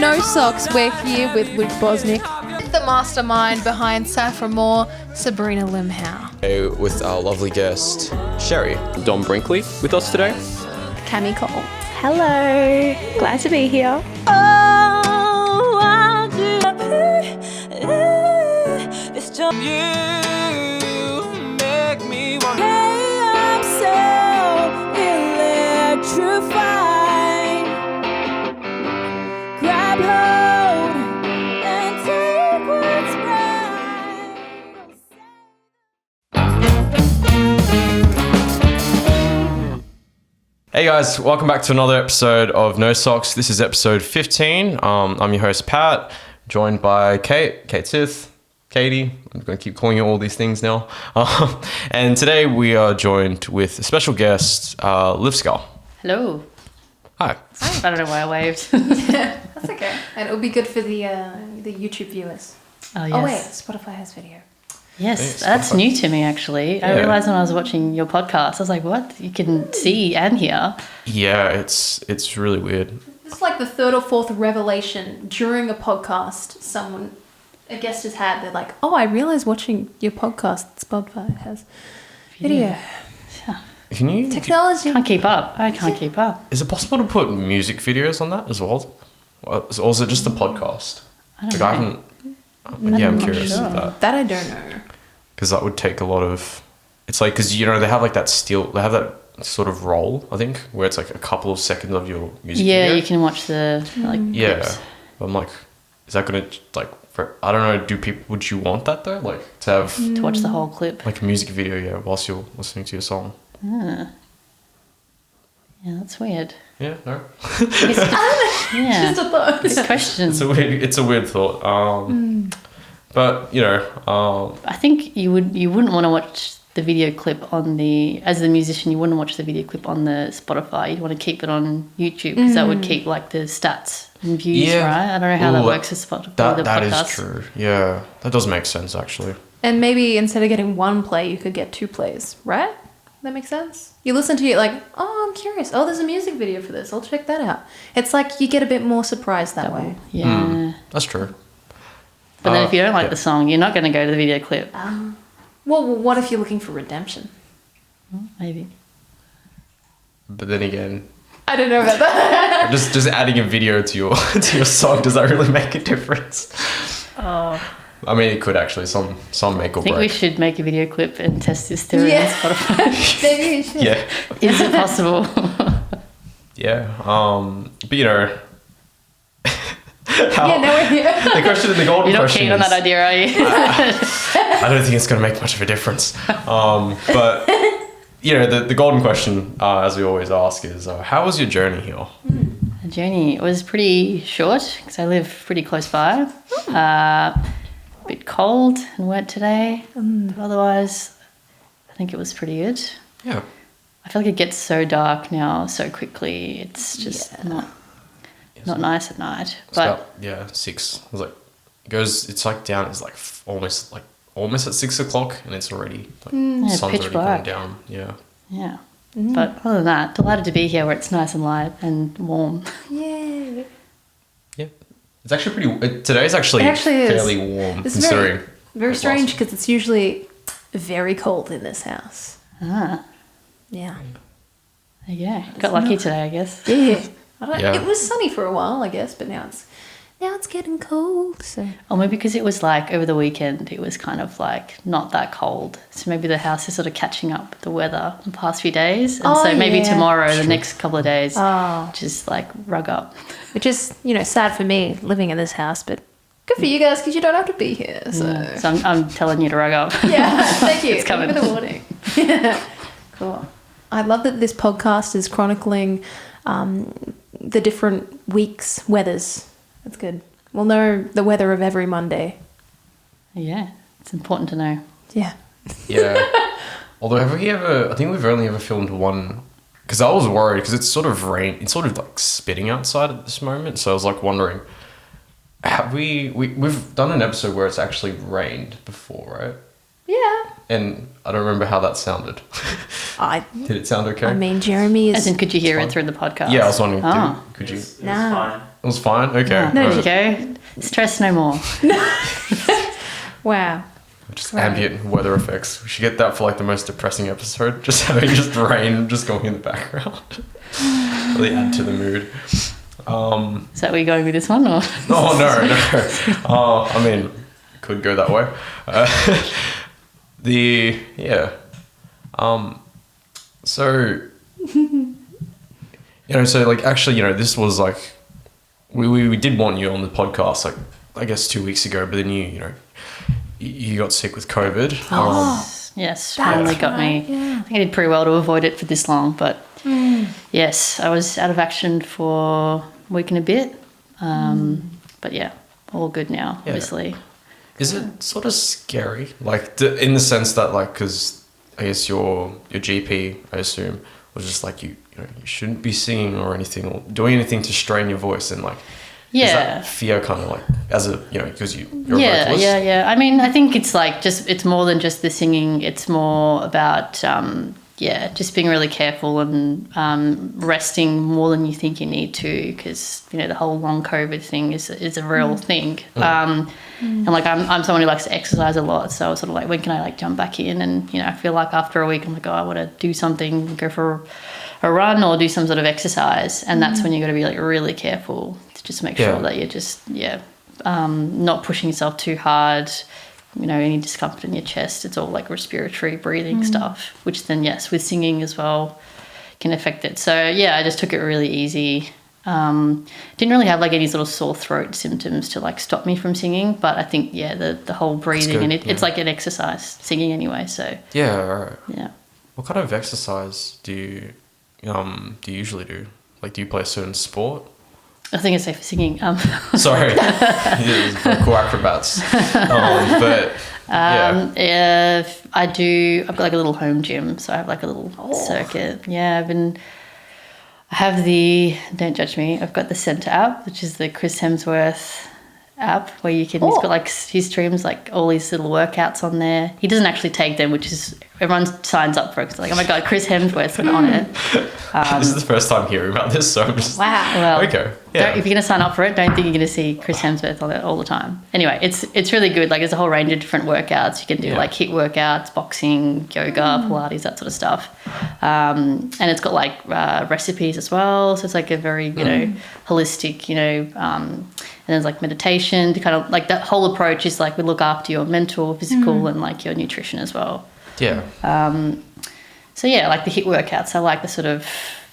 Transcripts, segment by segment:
No Socks. We're here with Luke Bosnick, the mastermind behind Saffron Moore, Sabrina Limhow. With our lovely guest, Sherry. Dom Brinkley with us today. Cami Cole. Hello, glad to be here. Hey guys, welcome back to another episode of No Socks. This is episode 15. I'm your host Pat, joined by Kate Sith, Katie. I'm going to keep calling you all these things now. And today we are joined with a special guest, LIVSKA. Hello. Hi. I don't know why I waved. That's okay. And it'll be good for the YouTube viewers. Oh, yes. Oh wait, Spotify has video. Yes, Thanks, that's Spotify. new to me actually. Yeah. I realised when I was watching your podcast, I was like, what? You can see and hear. Yeah, it's really weird. It's like the third or fourth revelation during a podcast a guest has had. They're like, oh, I realised watching your podcast, Spotify has video. Yeah. Can you? Technology. Can't keep up. I can't keep up. Is it possible to put music videos on that as well? Or is it just the podcast? I don't Like, know. I haven't. Yeah, I'm not curious sure. of that. That I don't know. Because that would take a lot of. It's like, because they have like that they have that sort of roll, I think, where it's like a couple of seconds of your music Yeah, video. you can watch the Yeah. clips. But I'm like, is that going to I don't know, would you want that though? Like to have to watch the whole clip. like a music video, yeah, whilst you're listening to your song? Ah. Yeah, that's weird. Yeah, no. Yeah. Just a thought. Good question. It's a weird thought. But, I think you wouldn't want to watch the video clip as the musician, you wouldn't watch the video clip on the Spotify. You'd want to keep it on YouTube because that would keep like the stats and views, Yeah. right? I don't know how that works with Spotify. The that is podcast. true. Yeah, that does make sense actually. And maybe instead of getting one play, you could get 2 plays, right? That makes sense? You listen to it like, oh, I'm curious. Oh, there's a music video for this. I'll check that out. It's like you get a bit more surprised that way. Yeah. That's true. But then if you don't like yeah. the song, you're not going to go to the video clip. Well, what if you're looking for redemption? Maybe. But then again, I don't know about that. just adding a video to your song, does that really make a difference? Oh. I mean, it could actually. Some make or I think we break. should make a video clip and test this theory Yeah. on Spotify. Maybe you should. Yeah, Is it possible? yeah. But Yeah, no, we're here. the golden You're not question keen on is, that idea, are you? I don't think it's going to make much of a difference. But the golden question, as we always ask, is how was your journey here? The journey was pretty short because I live pretty close by. A bit cold and wet today. But otherwise, I think it was pretty good. Yeah. I feel like it gets so dark now so quickly. It's just not nice at night. It's But about 6. It was like it's like down. It's like almost at 6 o'clock, and it's already like sun's pitch already black. going down. Yeah. yeah. But other than that, delighted to be here where it's nice and light and warm. Yeah. Yeah. It's actually pretty. Today's actually It actually is. fairly warm It's considering. very it strange was. because it's usually very cold in this house. Ah, Yeah. there you go. Got lucky today, I guess. Yeah. Yeah. It was sunny for a while, I guess, but now it's getting cold. So Or maybe because it was like over the weekend, it was kind of like not that cold. So maybe the house is sort of catching up with the weather the past few days. And Oh, so maybe yeah. tomorrow, the next couple of days, Oh. just like rug up. which is sad for me living in this house, but good for you guys because you don't have to be here. So Yeah. So I'm telling you to rug up. yeah, thank you. It's Thank you coming. for the warning. Cool. I love that this podcast is chronicling the different weeks' weathers. That's good. We'll know the weather of every Monday. Yeah, it's important to know. Yeah. Yeah. Although I think we've only ever filmed one, because I was worried because it's sort of it's sort of like spitting outside at this moment. So I was like wondering, have we've done an episode where it's actually rained before, right? Yeah. And I don't remember how that sounded. Did it sound okay? I mean, Jeremy is... As in, could you hear fine. it through the podcast? Yeah, I was wondering, Oh. could you? It's No. fine. It was fine. Okay. There you go. Stress no more. Wow. Just ambient weather effects. We should get that for like the most depressing episode. Just having just rain just going in the background. Really add to the mood. Is that where you're going with this one? Or? Oh, no. I mean, could go that way. So, so like actually, this was like, we did want you on the podcast, like, I guess 2 weeks ago, but then you got sick with COVID. Yes, finally got me. Yeah. I think I did pretty well to avoid it for this long, but yes, I was out of action for a week and a bit. But yeah, all good now, obviously. Is it sort of scary? Like, in the sense that, like, because I guess your GP, I assume, was just like, you shouldn't be singing or anything or doing anything to strain your voice, and like, is that fear kind of like, as a, because you're a vocalist? Yeah. I mean, I think it's like it's more than just the singing. It's more about, just being really careful and resting more than you think you need to, because, the whole long COVID thing is a real thing. And like, I'm someone who likes to exercise a lot. So I was sort of like, when can I like jump back in? And, I feel like after a week, I'm like, I want to do something, go for a run or do some sort of exercise. And that's when you got to be like really careful to just make sure that you're just, not pushing yourself too hard, any discomfort in your chest. It's all like respiratory breathing stuff, which then, yes, with singing as well can affect it. So yeah, I just took it really easy. Didn't really have like any sort of sore throat symptoms to like stop me from singing, but I think, the whole breathing and it's like an exercise, singing anyway. So yeah, right. Yeah. What kind of exercise do you usually do? Like, do you play a certain sport? I think it's safe for singing. Sorry, cool acrobats. I do. I've got like a little home gym, so I have like a little circuit. Yeah, I have don't judge me, I've got the Centre app, which is the Chris Hemsworth app, where he's got like, he streams like all these little workouts on there. He doesn't actually take them, which is, everyone signs up for it. It's like, oh my God, Chris Hemsworth's been on it. This is the first time hearing about this, so I'm just... Wow. Well, okay. Yeah. If you're going to sign up for it, don't think you're going to see Chris Hemsworth on it all the time. Anyway, it's really good. Like, there's a whole range of different workouts. You can do like HIIT workouts, boxing, yoga, Pilates, that sort of stuff. And it's got like recipes as well. So it's like a very, holistic, and there's like meditation to kind of like, that whole approach is like, we look after your mental, physical, and like your nutrition as well. Yeah. So yeah, like the HIIT workouts, I like the sort of,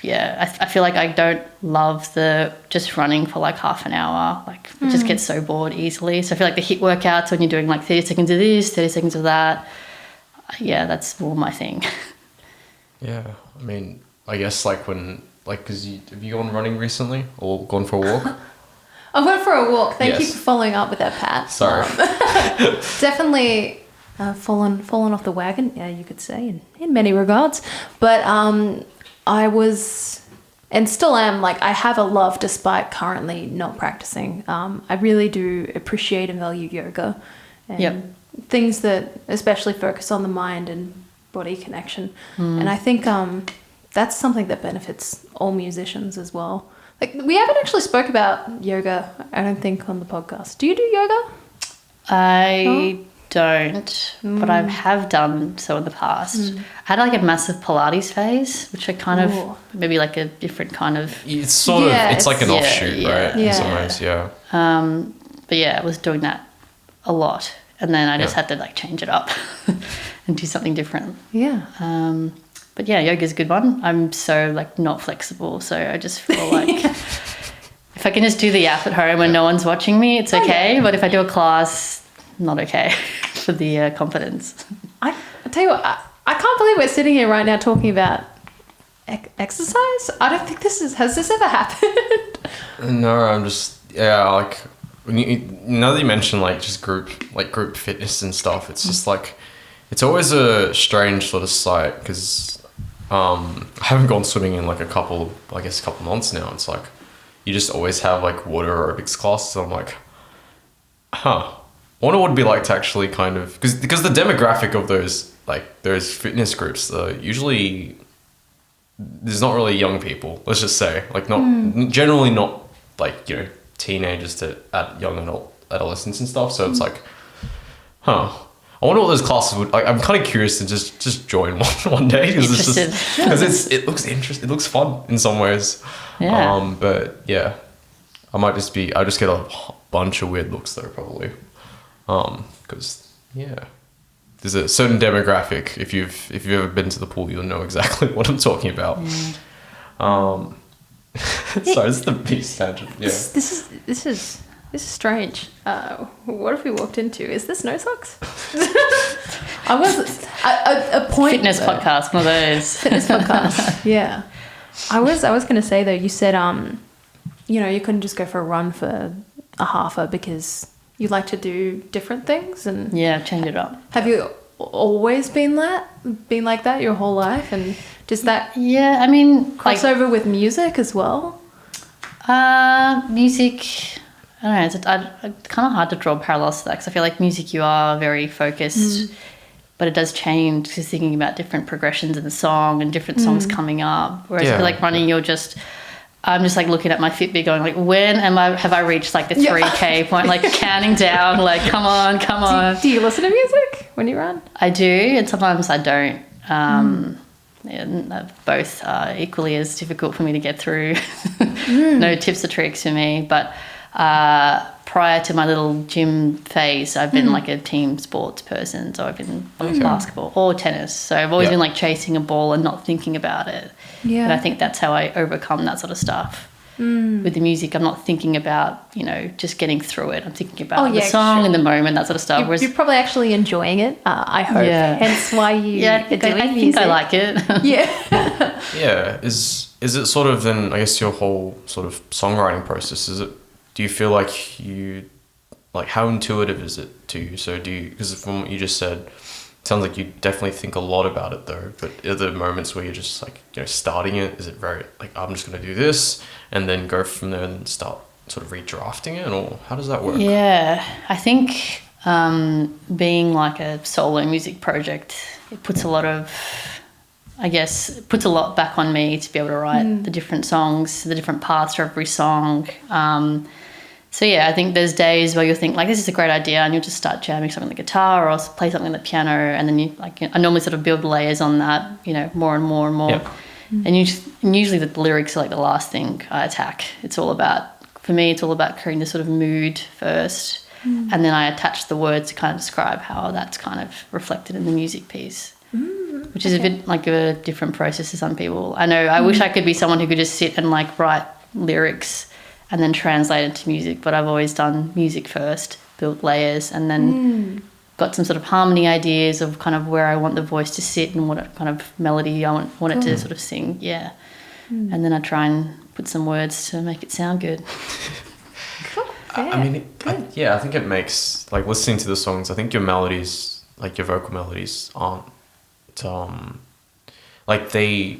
I feel like I don't love the just running for like half an hour. Like, it just gets so bored easily. So I feel like the HIIT workouts, when you're doing like 30 seconds of this, 30 seconds of that, that's more my thing. Yeah. I mean, I guess like because have you gone running recently or gone for a walk? I went for a walk. Thank you for following up with that, Pat. Sorry. Definitely fallen off the wagon, you could say, in many regards. But I was, and still am, like, I have a love despite currently not practicing. I really do appreciate and value yoga and things that especially focus on the mind and body connection. And I think that's something that benefits all musicians as well. Like, we haven't actually spoke about yoga, I don't think, on the podcast. Do you do yoga? I don't, but I have done so in the past. I had like a massive Pilates phase, which I kind of, maybe like a different kind of... It's sort of, it's like an offshoot, right? Yeah. In some ways, yeah. But yeah, I was doing that a lot. And then I just had to like change it up and do something different. Yeah. But yeah, yoga's a good one. I'm so like not flexible, so I just feel like if I can just do the app at home when no one's watching me, it's okay. But if I do a class, not okay for the confidence. I tell you what, I can't believe we're sitting here right now talking about exercise. I don't think has this ever happened? No, I'm just, like, now that you mention like just group fitness and stuff, it's just like, it's always a strange sort of sight, because I haven't gone swimming in like a couple months now. It's like, you just always have like water aerobics classes. So I'm like, I wonder what it'd be like to actually kind of, because the demographic of those fitness groups, usually there's not really young people, let's just say, like not generally not like, teenagers to young adolescents and stuff. So it's like, I wonder what those classes would like. I'm kind of curious to just join one day because it looks interesting. It looks fun in some ways. Yeah. But yeah, I'll just get a bunch of weird looks though probably. Because there's a certain demographic. If you've ever been to the pool, you'll know exactly what I'm talking about. Sorry, this is the biggest tangent. Yeah. This is strange. What have we walked into? Is this No Socks? I was a point Fitness podcast, one of those. Fitness podcast. Yeah. I was going to say though. You said you couldn't just go for a run for a halfer because you like to do different things and change it up. Have you always been like that your whole life? And does that I mean cross over with music as well? Music, I don't know, it's kind of hard to draw parallels to that because I feel like music you are very focused, but it does change because thinking about different progressions in the song and different songs coming up. Whereas I feel like running, I'm just like looking at my Fitbit going like, when have I reached like the 3K point, like counting down, like come on. Do you listen to music when you run? I do, and sometimes I don't. Both are equally as difficult for me to get through. No tips or tricks for me. But prior to my little gym phase, I've been like a team sports person. So I've been basketball or tennis. So I've always been like chasing a ball and not thinking about it. Yeah. And I think that's how I overcome that sort of stuff. With the music, I'm not thinking about, just getting through it. I'm thinking about the song and the moment, that sort of stuff. You're probably actually enjoying it, I hope. Yeah. Hence why you I think I like it. Yeah. Yeah. Is it sort of then, I guess, your whole sort of songwriting process, do you feel like how intuitive is it to you? So because from what you just said, it sounds like you definitely think a lot about it though, but are there moments where you're just like, starting it, is it very like, I'm just going to do this and then go from there and start sort of redrafting it, or how does that work? Yeah, I think being like a solo music project, it puts a lot back on me to be able to write the different songs, the different parts for every song. So I think there's days where you'll think like, this is a great idea, and you'll just start jamming something on the guitar or play something on the piano, and then I normally sort of build layers on that, more and more and more. Yep. And usually the lyrics are like the last thing I attack. For me, it's all about creating this sort of mood first, and then I attach the words to kind of describe how that's kind of reflected in the music piece, which is a bit like a different process to some people. I know I wish I could be someone who could just sit and like write lyrics and then translate it to music, but I've always done music first, built layers, and then got some sort of harmony ideas of kind of where I want the voice to sit and what kind of melody I want it to sort of sing, and then I try and put some words to make it sound good. Cool. I mean, I think it makes, like, listening to the songs, I think your melodies, like your vocal melodies aren't, like they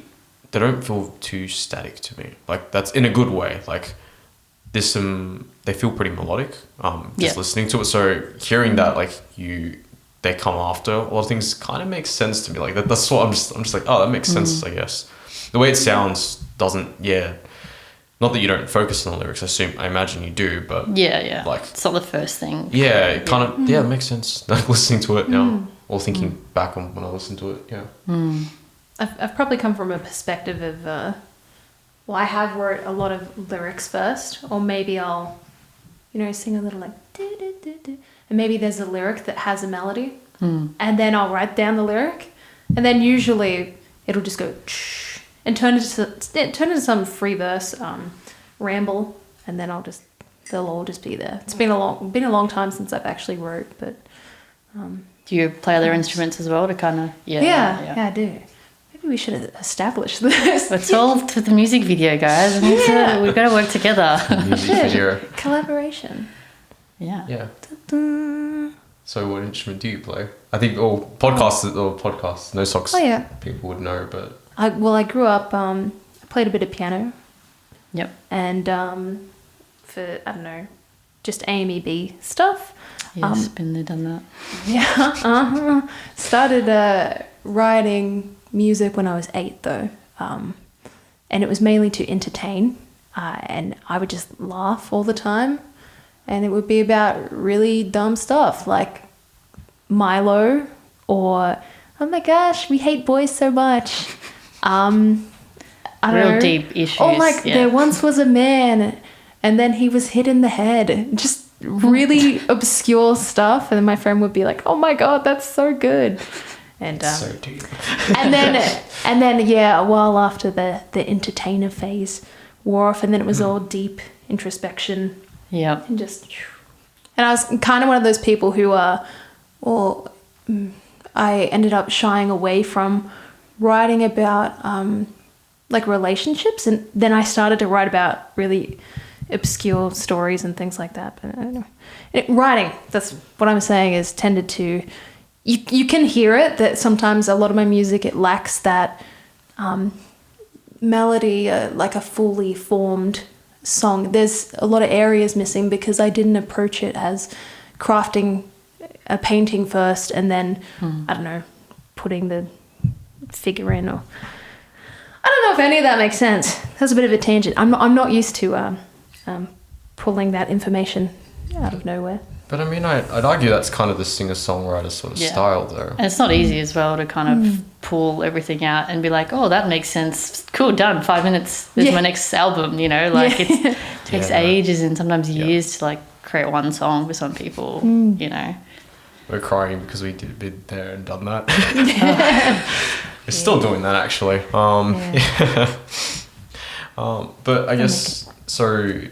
don't feel too static to me. Like, that's in a good way. Like, there's they feel pretty melodic, just listening to it. So hearing that, like, they come after a lot of things kind of makes sense to me. Like, that's what I'm just like, oh, that makes sense, I guess. The way it sounds doesn't, not that you don't focus on the lyrics, I imagine you do, but like, it's not the first thing. Yeah, it kind of, it makes sense. Like, listening to it now, or thinking back on when I listened to it, I've probably come from a perspective of, I have wrote a lot of lyrics first, or maybe I'll, sing a little like, and maybe there's a lyric that has a melody, and then I'll write down the lyric, and then usually it'll just go and turn into some free verse, ramble, and then they'll all just be there. It's been a long time since I've actually wrote, but. Do you play other instruments as well to kind of? Yeah, I do. Maybe we should establish this. It's all to the music video, guys. We've got to work together. Music video. Collaboration. Yeah. Yeah. So what instrument do you play? I think all podcasts, No Socks people would know, but... I grew up, I played a bit of piano. Yep. And for, I don't know, just AMEB stuff. Yes, been there, done that. Yeah. Started writing music when I was 8 though, and it was mainly to entertain, and I would just laugh all the time, and it would be about really dumb stuff like Milo or, oh my gosh, we hate boys so much. I don't Real know. deep issues. Or like there once was a man and then he was hit in the head. Just really obscure stuff. And then my friend would be like, oh my God, that's so good. And So deep. and then yeah, a while after the entertainer phase wore off, and then it was all deep introspection Yeah. and just. And I was kind of one of those people who I ended up shying away from writing about like relationships, and then I started to write about really obscure stories and things like that. But I don't know. Writing, that's what I'm saying, is tended to. You can hear it that sometimes a lot of my music, it lacks that melody, like a fully formed song. There's a lot of areas missing because I didn't approach it as crafting a painting first and then I don't know, putting the figure in, or I don't know if any of that makes sense. That's a bit of a tangent. I'm not used to pulling that information out of nowhere. But I mean, I'd argue that's kind of the singer-songwriter sort of style, though. And it's not easy as well to kind of pull everything out and be like, oh, that makes sense. Cool, done. 5 minutes. There's my next album, you know? Like it takes ages and sometimes years to like create one song for some people, you know? We're crying because we been there and done that. We're still doing that, actually. But I guess, so...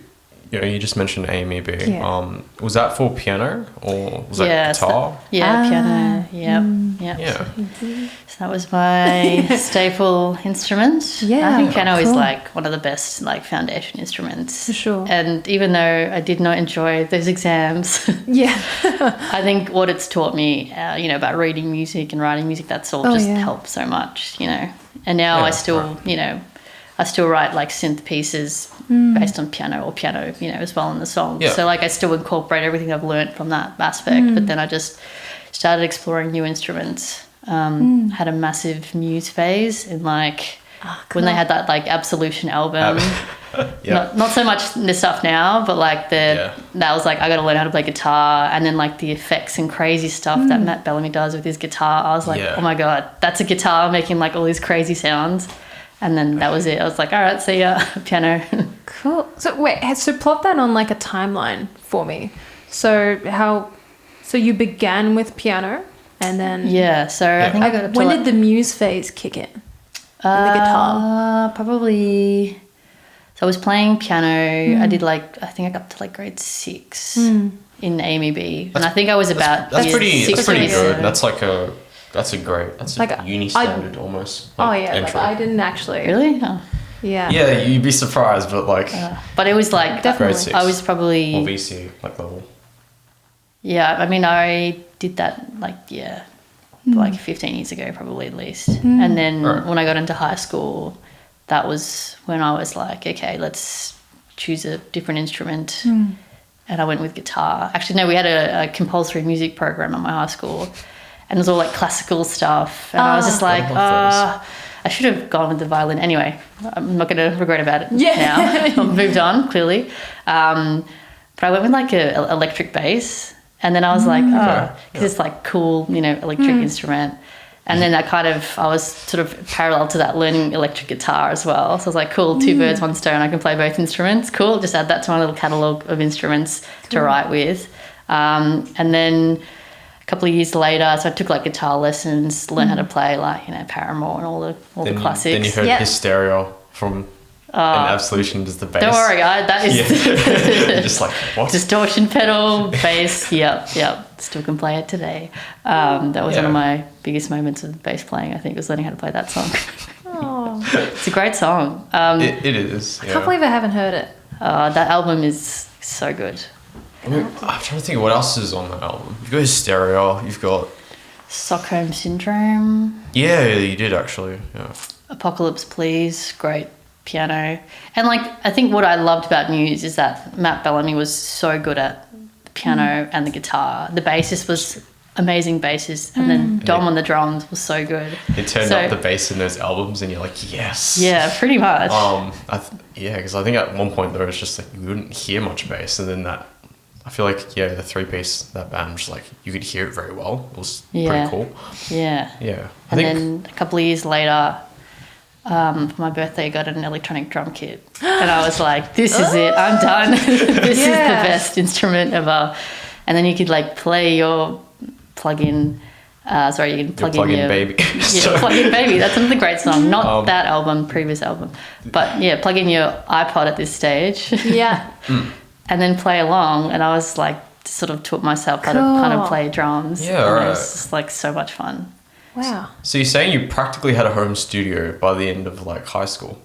You know, you just mentioned Amy B. Yeah. Was that for piano or was that guitar? Piano. Yeah. So that was my staple instrument. Yeah, I think piano is cool. like one of the best like foundation instruments. For sure. And even though I did not enjoy those exams, I think what it's taught me, you know, about reading music and writing music, that's all helped so much, you know. And now I still, you know, I still write like synth pieces based on piano, you know, as well in the song. Yeah. So like I still incorporate everything I've learned from that aspect, but then I just started exploring new instruments. Had a massive Muse phase in like when they had that like Absolution album. Not so much this stuff now, but like that was like I got to learn how to play guitar, and then like the effects and crazy stuff that Matt Bellamy does with his guitar. I was like, oh my God, that's a guitar making like all these crazy sounds. And then that was it. I was like, all right, see ya, piano. Cool. So wait, so plot that on like a timeline for me. So you began with piano and then... Yeah, so I think I got up to when did the Muse phase kick in? The guitar? Probably... So I was playing piano. I did like, I think I got up to like grade 6 in Amy B. And I think I was about... That's pretty good. Yeah. That's a like uni standard almost. Like entry. I didn't actually... Really? Oh. Yeah. Yeah, you'd be surprised, but like... But it was like... Definitely. Grade 6. I was probably... Or VC, like level. Yeah, I mean, I did that like, like 15 years ago probably at least. And then when I got into high school, that was when I was like, okay, let's choose a different instrument. And I went with guitar. Actually, no, we had a compulsory music program at my high school. And it was all like classical stuff. And I was just like, I should have gone with the violin. Anyway, I'm not going to regret about it now. I've moved on, clearly. But I went with like an electric bass. And then I was like, because it's like cool, you know, electric instrument. And then I was sort of parallel to that learning electric guitar as well. So I was like, cool, 2 birds, 1 stone. I can play both instruments. Cool. Just add that to my little catalogue of instruments to write with. And then... couple of years later, so I took like guitar lessons, learned how to play like, you know, Paramore and all the classics. Then you heard Hysteria from an Absolution, just the bass. Don't worry, that is just like what? Distortion pedal, bass. Yep. Still can play it today. That was one of my biggest moments of bass playing. I think was learning how to play that song. It's a great song. It is. I can't believe I haven't heard it. That album is so good. I mean, I'm trying to think of what else is on the album. You've got Hysteria, you've got... Stockholm Syndrome. Yeah, you did actually, yeah. Apocalypse Please, great piano. And like, I think what I loved about Muse is that Matt Bellamy was so good at the piano and the guitar. The bassist was amazing bassist, and then Dom on the drums was so good. He turned up the bass in those albums, and you're like, yes. Yeah, pretty much. Because I think at one point there was just like you wouldn't hear much bass, and then I feel like the 3-piece, that band was like you could hear it very well. It was pretty cool. Yeah. Yeah. Then a couple of years later, for my birthday, I got an electronic drum kit, and I was like, "This is it. I'm done. This is the best instrument ever." And then you could like play your plug-in. You can plug in your baby. plug-in baby. That's another great song. Not that album, previous album, but yeah, plug in your iPod at this stage. Yeah. And then play along. And I was like, sort of taught myself how to kind of play drums. Yeah, and right. it was just like so much fun. Wow. So you're saying you practically had a home studio by the end of like high school?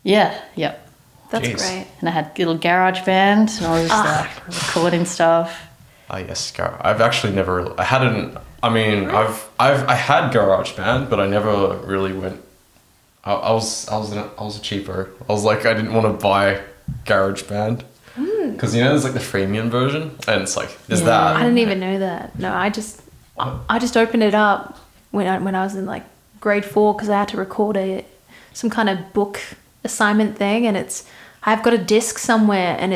Yeah. Yep. That's Jeez. great. And I had a little GarageBand, and I was like recording stuff. Oh yes, I've actually never. I hadn't. I mean, I had GarageBand, but I never really went. I was a cheaper. I was like, I didn't want to buy GarageBand because there's like the freemium version, and it's like there's that. I didn't even know that. No, I just opened it up when I was in like grade 4 because I had to record some kind of book assignment thing, and I've got a disc somewhere, and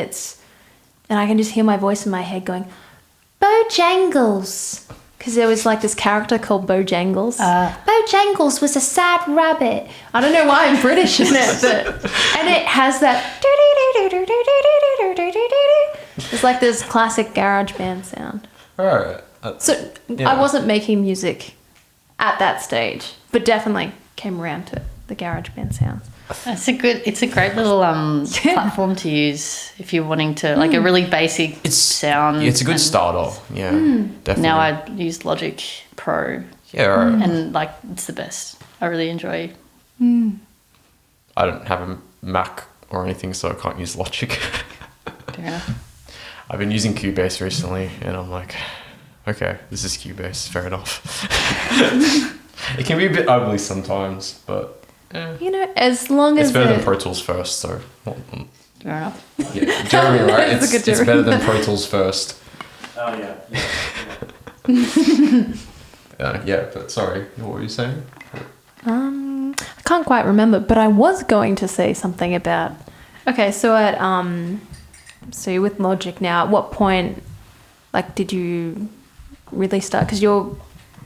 I can just hear my voice in my head going, Bojangles. Because there was like this character called Bojangles. Bojangles was a sad rabbit. I don't know why I'm British in it, and it has that. It's like this classic GarageBand sound. All right. So I wasn't making music at that stage, but definitely came around to the GarageBand sounds. It's a great little platform to use if you're wanting to like a really basic sound. Yeah, it's a good starter. Yeah, definitely. Now I use Logic Pro. Yeah, right. And like it's the best. I really enjoy. I don't have a Mac or anything, so I can't use Logic. Fair enough. I've been using Cubase recently, and I'm like, okay, this is Cubase. Fair enough. It can be a bit ugly sometimes, but. Yeah. As long as it's better than Pro Tools first, so Fair enough. yeah, Jeremy, right? It's a good It's Jeremy. better than Pro Tools first. Oh yeah. But sorry, what were you saying? I can't quite remember, but I was going to say something about. Okay, so so you're with Logic now. At what point, like, did you really start? Because you're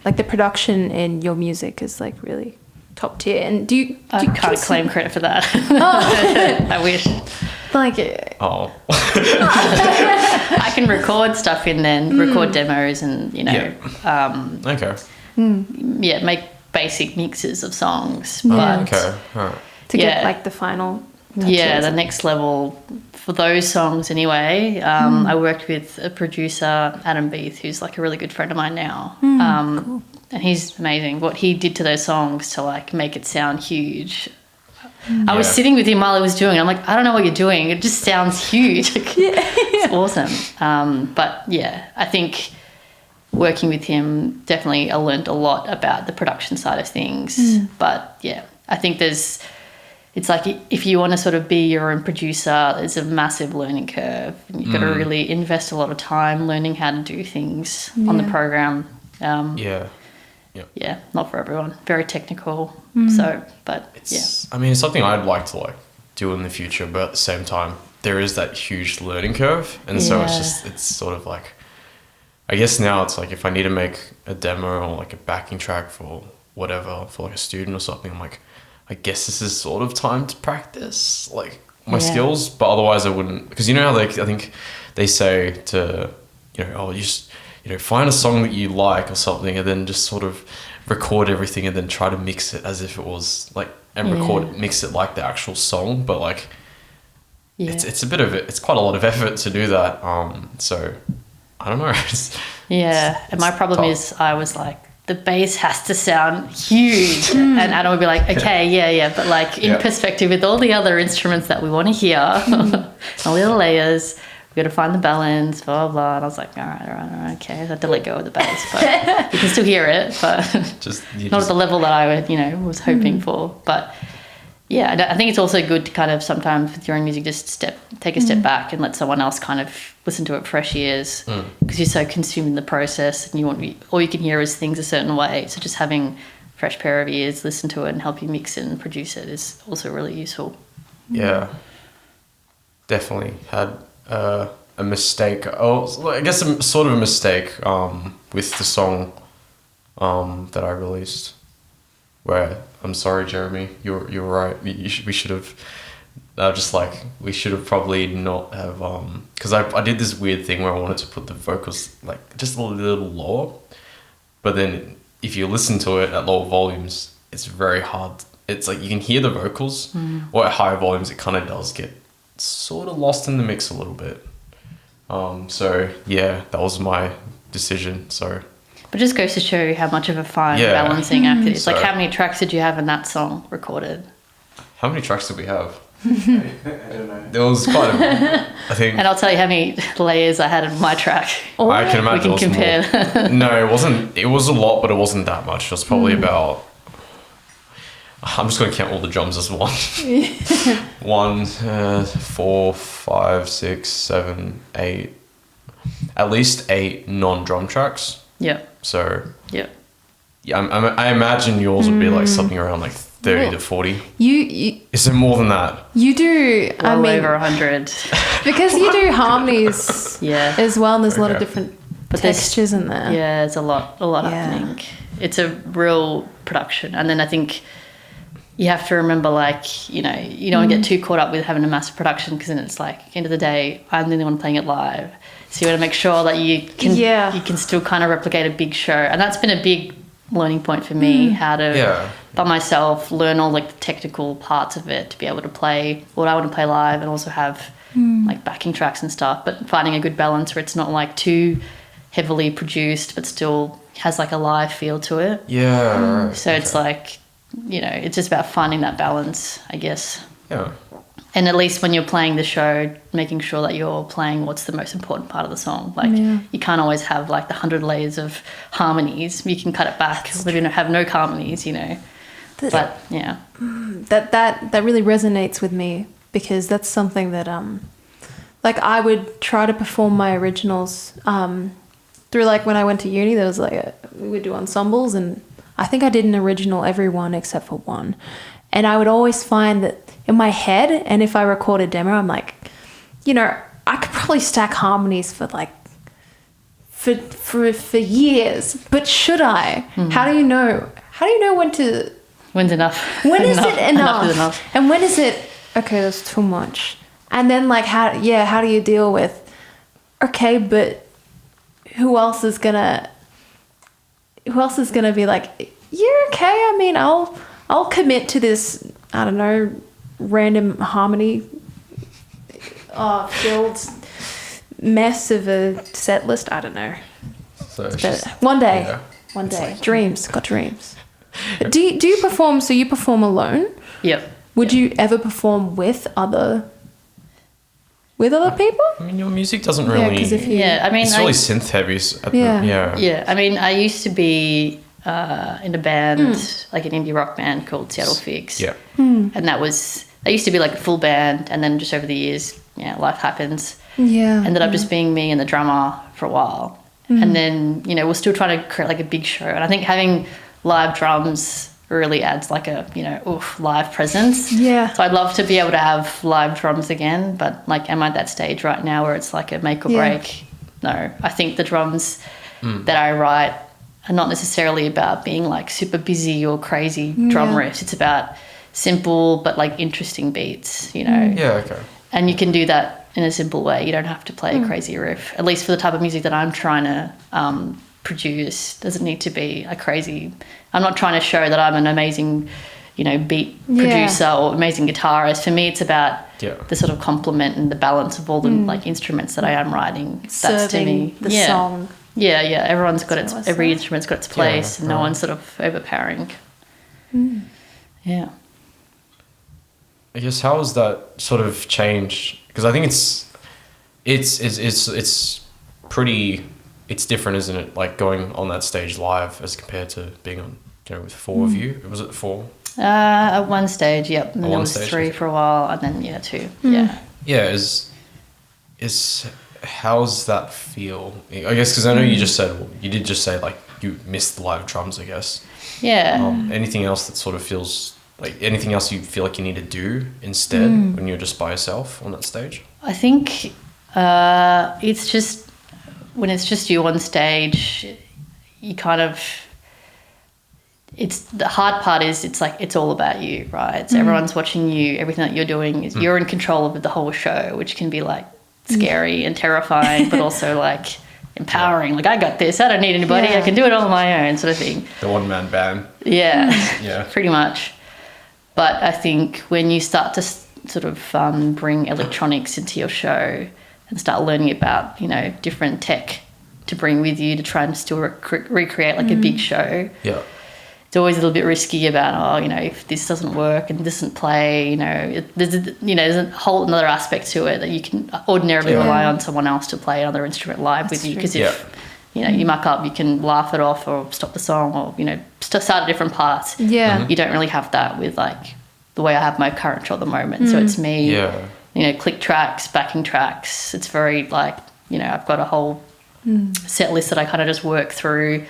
like the production in your music is like really top tier, and do you can't claim credit for that. I wish. Like, Oh, I can record stuff in then, record demos, and okay. Make basic mixes of songs. Yeah. But Okay, all right. to get like the final. yeah, the next level for those songs anyway. I worked with a producer, Adam Beath, who's like a really good friend of mine now. Cool. And he's amazing. What he did to those songs to like make it sound huge. I was sitting with him while he was doing it. I'm like, I don't know what you're doing. It just sounds huge. It's awesome. But yeah, I think working with him, definitely I learned a lot about the production side of things. But yeah, I think it's like if you want to sort of be your own producer, there's a massive learning curve. And you've got to really invest a lot of time learning how to do things on the program. Yeah, not for everyone. Very technical. So, but I mean, it's something I'd like to like do in the future, but at the same time, there is that huge learning curve, and so it's sort of like, I guess now it's like if I need to make a demo or like a backing track for whatever for like a student or something, I'm like, I guess this is sort of time to practice like my skills, but otherwise I wouldn't, because how I think they say to you just find a song that you like or something, and then just sort of record everything and then try to mix it as if it was like, and mix it like the actual song. But like, it's a bit of it. It's quite a lot of effort to do that. So I don't know. And my problem is I was like, the bass has to sound huge. And Adam would be like, okay, but like in perspective with all the other instruments that we want to hear, all the other layers, we got to find the balance, blah, blah, blah. And I was like, all right, okay. I had to let go of the bass, but you can still hear it, but not at the level that I was hoping for. But Yeah, and I think it's also good to kind of sometimes with your own music just take a step back and let someone else kind of listen to it fresh ears, because you're so consumed in the process and all you can hear is things a certain way. So just having a fresh pair of ears listen to it and help you mix it and produce it is also really useful. Yeah, definitely had a mistake. Oh, I guess sort of a mistake with the song that I released. Where I'm sorry, Jeremy, you're right. We should have. We should have probably not have because I did this weird thing where I wanted to put the vocals like just a little lower, but then if you listen to it at lower volumes, it's very hard. It's like you can hear the vocals, or at higher volumes, it kind of does get sort of lost in the mix a little bit. So yeah, that was my decision. So. But it just goes to show you how much of a fine balancing act it is. So, like, how many tracks did you have in that song recorded? How many tracks did we have? I don't know. There was quite a, I think. And I'll tell you how many layers I had in my track. I can imagine. We can compare. No, it wasn't. It was a lot, but it wasn't that much. It was probably about. I'm just going to count all the drums as one. 1, 4, 5, 6, 7, 8. At least 8 non-drum tracks. Yeah. So. Yeah. Yeah, I imagine yours would be like something around like 30 to 40. You Is it more than that? you do. I Well mean, over 100. because you do harmonies Yeah. as well, and there's a lot of Okay. different But there's- textures in there. Yeah, there's a lot Yeah. happening. It's a real production. And then I think you have to remember, like, you know, you don't want to get too caught up with having a massive production, because then it's like, end of the day, I'm the only one playing it live. So you want to make sure that you can still kind of replicate a big show. And that's been a big learning point for me, how to, by myself, learn all like the technical parts of it to be able to play what I want to play live and also have like backing tracks and stuff, but finding a good balance where it's not like too heavily produced but still has like a live feel to it. Yeah. Right. So it's like, you know, it's just about finding that balance, I guess. Yeah. And at least when you're playing the show, making sure that you're playing what's the most important part of the song. Like, you can't always have like the 100 layers of harmonies. You can cut it back. Maybe have no harmonies, you know. But yeah, That really resonates with me, because that's something that like I would try to perform my originals through, like when I went to uni, there was like we would do ensembles, and I think I did an original every one except for one. And I would always find that in my head, and if I record a demo, I'm like, you know, I could probably stack harmonies for like for years, but should I? How do you know when's enough? when is it Enough is enough. and when is it okay, that's too much? And then like how do you deal with, okay, but who else is gonna be like, you're okay, I mean, I'll commit to this, I don't know, random harmony filled mess of a set list. I don't know. So it's But just, one day. yeah. One It's day. like- Dreams. Got dreams. But do you perform, so you perform alone? Yep. Would you ever perform with other people? I mean, your music doesn't Yeah, really. 'cause if you- Yeah, I mean, it's really synth heavy. Yeah. Yeah, I mean, I used to be in a band, like an indie rock band called Seattle Fix. Yeah. And that used to be like a full band, and then just over the years, life happens. Yeah. Ended up just being me and the drummer for a while. And then, we're still trying to create like a big show. And I think having live drums really adds like a, live presence. Yeah. So I'd love to be able to have live drums again, but like, am I at that stage right now where it's like a make or break? No, I think the drums that I write are not necessarily about being like super busy or crazy drum riffs. It's about simple but like interesting beats, Yeah. Okay. And you can do that in a simple way. You don't have to play a crazy riff. At least for the type of music that I'm trying to produce, doesn't need to be a crazy. I'm not trying to show that I'm an amazing, beat producer or amazing guitarist. For me, it's about the sort of complement and the balance of all the like instruments that I am writing. That's to me the song. Yeah. Everyone's got That's every awesome. instrument's got its place, and no one's sort of overpowering. Yeah. I guess how has that sort of changed? Because I think it's different, isn't it? Like going on that stage live as compared to being on, with 4 of you. Was it 4? At one stage, yep. And then there was stage, 3 okay. for a while, and then 2. Yeah. Yeah, is how's that feel? I guess because I know you just said, well, you did just say like you missed the live drums, I guess. Yeah. Anything else that sort of feels like anything else you feel like you need to do instead when you're just by yourself on that stage? I think it's just when it's just you on stage, you kind of. It's the hard part is it's like it's all about you, right? So everyone's watching you. Everything that you're doing is you're in control of the whole show, which can be like scary and terrifying, but also like empowering. Like I got this. I don't need anybody. I can do it all on my own, sort of thing. The one-man band. Yeah, Yeah. pretty much. But I think when you start to sort of bring electronics into your show and start learning about, different tech to bring with you to try and still recreate like a big show, Yeah. it's always a little bit risky about, if this doesn't work and doesn't play, there's a whole another aspect to it that you can ordinarily rely on someone else to play another instrument live with you. Because if, you muck up, you can laugh it off or stop the song or, start at different parts. Yeah. You don't really have that with like the way I have my current show at the moment. So it's me, click tracks, backing tracks. It's very like, I've got a whole set list that I kind of just work through.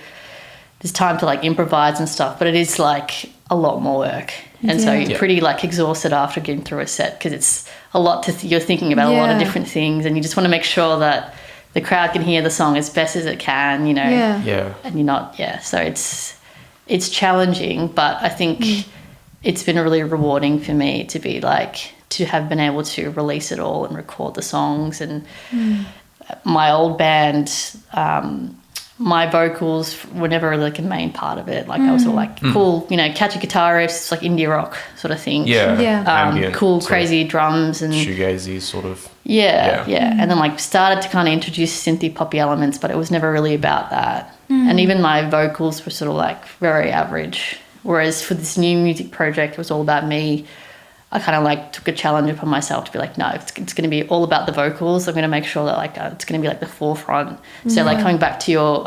There's time to like improvise and stuff, but it is like a lot more work. And so you're pretty like exhausted after getting through a set because it's a lot you're thinking about a lot of different things and you just want to make sure that the crowd can hear the song as best as it can, Yeah. and you're not, so it's challenging, but I think it's been really rewarding for me to be like, to have been able to release it all and record the songs. And my old band, my vocals were never like a main part of it. Like I was sort of like cool, catchy guitar riffs, like indie rock sort of thing. Ambient, cool, crazy drums and shoegazy sort of. Yeah. And then like started to kind of introduce synthy poppy elements, but it was never really about that. And even my vocals were sort of like very average. Whereas for this new music project, it was all about me. I kind of like took a challenge upon myself to be like, no, it's going to be all about the vocals. I'm going to make sure that like it's going to be like the forefront. So like coming back to your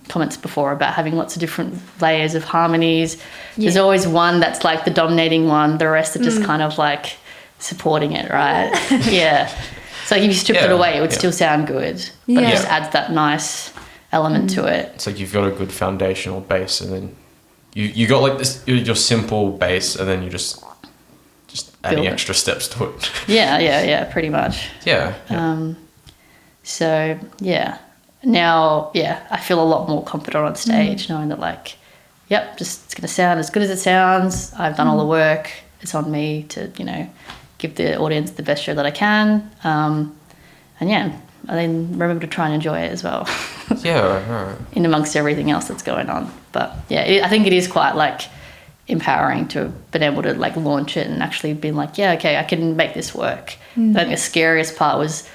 comments before about having lots of different layers of harmonies, there's always one that's like the dominating one. The rest are just kind of like supporting it, right? So if you stripped it away, it would still sound good, but it just adds that nice element to it. It's like you've got a good foundational base, and then you got like this your simple base, and then you just adding extra steps to it. Yeah, pretty much. So now I feel a lot more confident on stage, knowing that like, just it's gonna sound as good as it sounds. I've done all the work. It's on me to give the audience the best show that I can. And then remember to try and enjoy it as well. Right. In amongst everything else that's going on. But I think it is quite like empowering to have been able to like launch it and actually been like, I can make this work. I think the scariest part was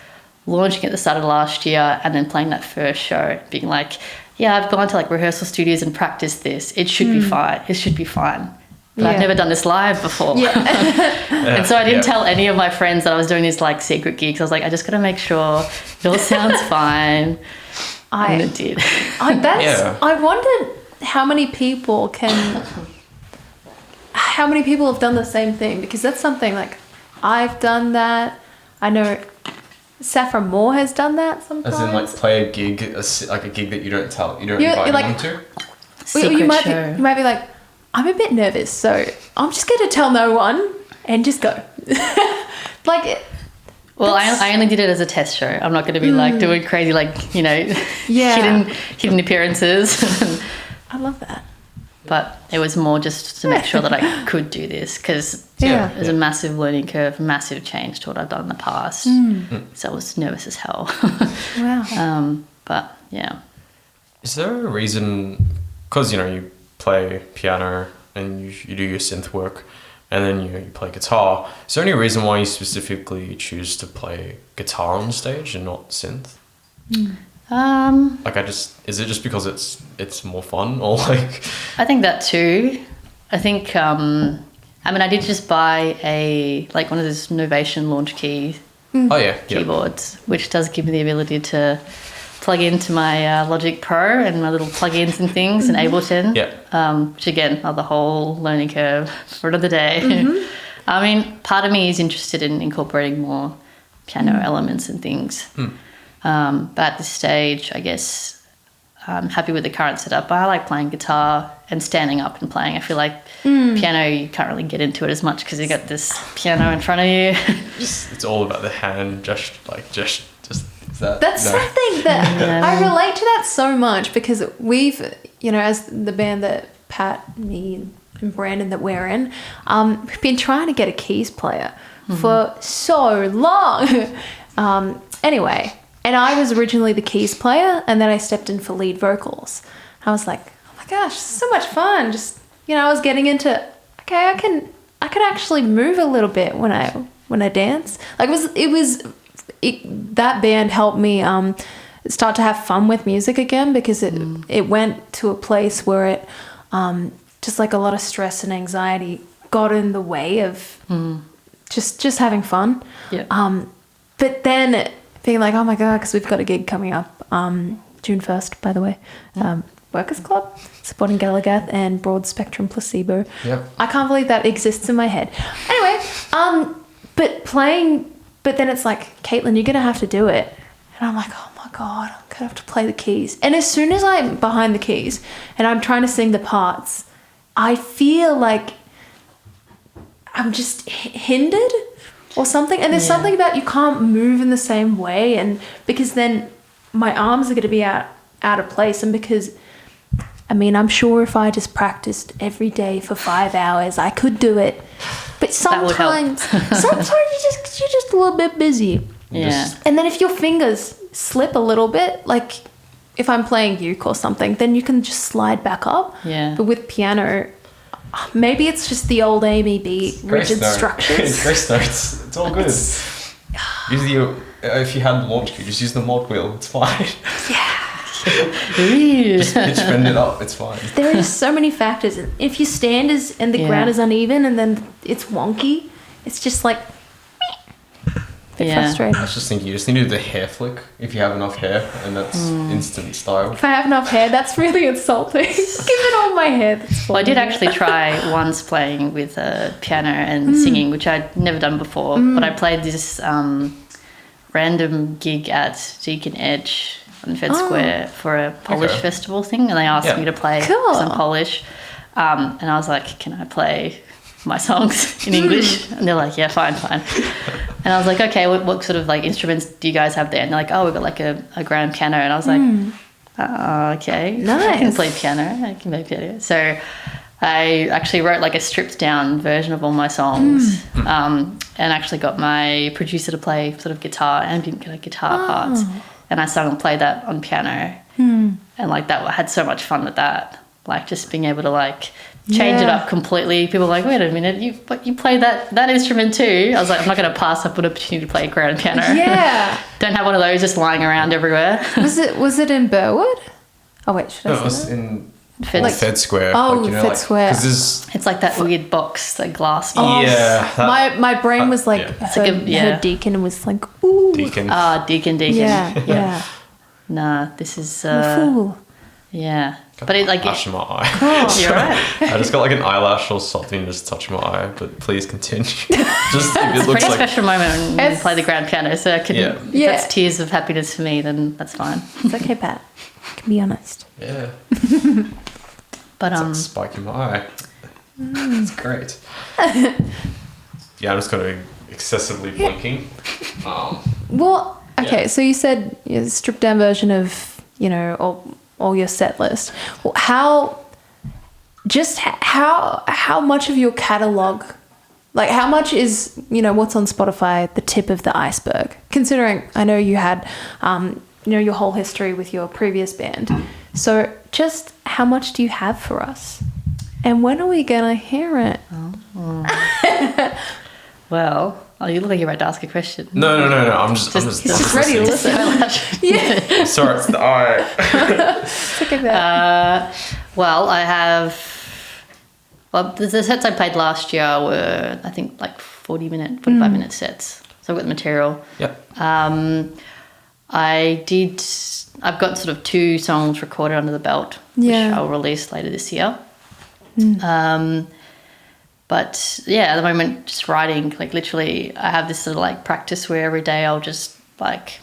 launching at the start of last year and then playing that first show, being like, I've gone to like rehearsal studios and practiced this. It should be fine. It should be fine. But I've never done this live before. And so I didn't tell any of my friends that I was doing these like secret gigs. I was like, I just got to make sure it all sounds fine. And it did. I wondered how many people have done the same thing, because that's something like I've done that. I know Saffron Moore has done that sometimes. As in like play a gig, like a gig that you don't invite like, anyone to? Secret show. You might be like, I'm a bit nervous, so I'm just going to tell no one and just go. Well, I only did it as a test show. I'm not going to be like doing crazy, like, hidden appearances. I love that. But it was more just to make sure that I could do this, because it was a massive learning curve, massive change to what I've done in the past. So I was nervous as hell. Wow. But yeah. Is there a reason, because you play piano and you do your synth work, and then you play guitar, is there any reason why you specifically choose to play guitar on stage and not synth? Is it just because it's more fun, or like? I think that too. I think I did just buy one of those Novation launch key keyboards, which does give me the ability to plug into my Logic Pro and my little plugins and things and Ableton. Yeah. Which again, another whole learning curve for another day. I mean, part of me is interested in incorporating more piano elements and things. But at this stage, I guess I'm happy with the current setup. I like playing guitar and standing up and playing. I feel like piano, you can't really get into it as much because you got this piano in front of you. It's all about the hand, just is that. That's something that I relate to that so much because we've, as the band that Pat, me, and Brandon that we're in, we've been trying to get a keys player for so long. Anyway, and I was originally the keys player, and then I stepped in for lead vocals. I was like, oh my gosh, so much fun. Just, I was getting into, okay, I can actually move a little bit when I dance. Like that band helped me start to have fun with music again because it went to a place where it just like a lot of stress and anxiety got in the way of just having fun. Yeah. But then being like, oh my God, because we've got a gig coming up June 1st, by the way. Workers Club, supporting Galagath and Broad Spectrum Placebo. Yep. I can't believe that exists in my head. Anyway, but then it's like, Caitlyn, you're going to have to do it. And I'm like, oh my God, I'm going to have to play the keys. And as soon as I'm behind the keys and I'm trying to sing the parts, I feel like I'm just hindered or something. And there's something about you can't move in the same way. And because then my arms are going to be out of place. And because, I'm sure if I just practiced every day for 5 hours, I could do it. But sometimes you're just a little bit busy. Yeah. And then if your fingers slip a little bit, like if I'm playing uke or something, then you can just slide back up. Yeah. But with piano, maybe it's just the old Amy B rigid structures. It's grace notes. It's all good. If you had launch key, just use the mod wheel. It's fine. Yeah. Just pitch bend it up. It's fine. There are so many factors. And if your stand is and the ground is uneven and then it's wonky, it's just like frustrating. I was just thinking you just need to do the hair flick if you have enough hair, and that's instant style. If I have enough hair, that's really insulting. Give it all my hair. That's Well, I did actually try once playing with a piano and singing, which I'd never done before. But I played this random gig at Deacon Edge on Fed Square for a Polish festival thing, and they asked me to play some Polish. And I was like, can I play my songs in English? And they're like, yeah, fine. And I was like, okay, what sort of like instruments do you guys have there? And they're like, oh, we've got like a grand piano. And I was like, okay, nice. I can play piano. I can play piano. So I actually wrote like a stripped down version of all my songs, and actually got my producer to play sort of guitar, ambient kind of guitar parts. And I sung and played that on piano. And like that, I had so much fun with that. Like just being able to like change it up completely. People were like, wait a minute, you play that instrument too? I was like, I'm not going to pass up an opportunity to play a grand piano. Yeah. Don't have one of those just lying around everywhere. Was it in Burwood? Oh wait, should I say It was that? in Fed Square. Oh, Fed Square. It's like that weird box, that glass box. Oh, yeah. My brain was like, like Deacon and was like, ooh. Deacon. Deacon. Yeah. Nah, this is... Fool. Yeah. But it like... Eyelash in my eye. You're right. I just got like an eyelash or something just touching my eye, but please continue. Just if it It's a looks pretty like... special moment when you play the grand piano, so I can... If Yeah. that's tears of happiness for me, then that's fine. It's okay, Pat. I can be honest. Yeah. But It's like a spike in my eye. It's great. Yeah, I'm just kind of excessively blinking. Well, okay, so you said stripped down version of, all your set list. Well, how much of your catalog, like how much is, what's on Spotify, the tip of the iceberg? Considering I know you had, your whole history with your previous band. So just how much do you have for us? And when are we going to hear it? well, you look like you're about to ask a question. No. I'm just ready to listen. Yeah. Sorry, it's the eye. It's okay, Pat. Well, I have... Well, the sets I played last year were, I think, like 45-minute sets. So I've got the material. Yep. I've got sort of 2 songs recorded under the belt, which I'll release later this year. But yeah, at the moment, just writing, like literally I have this sort of like practice where every day I'll just like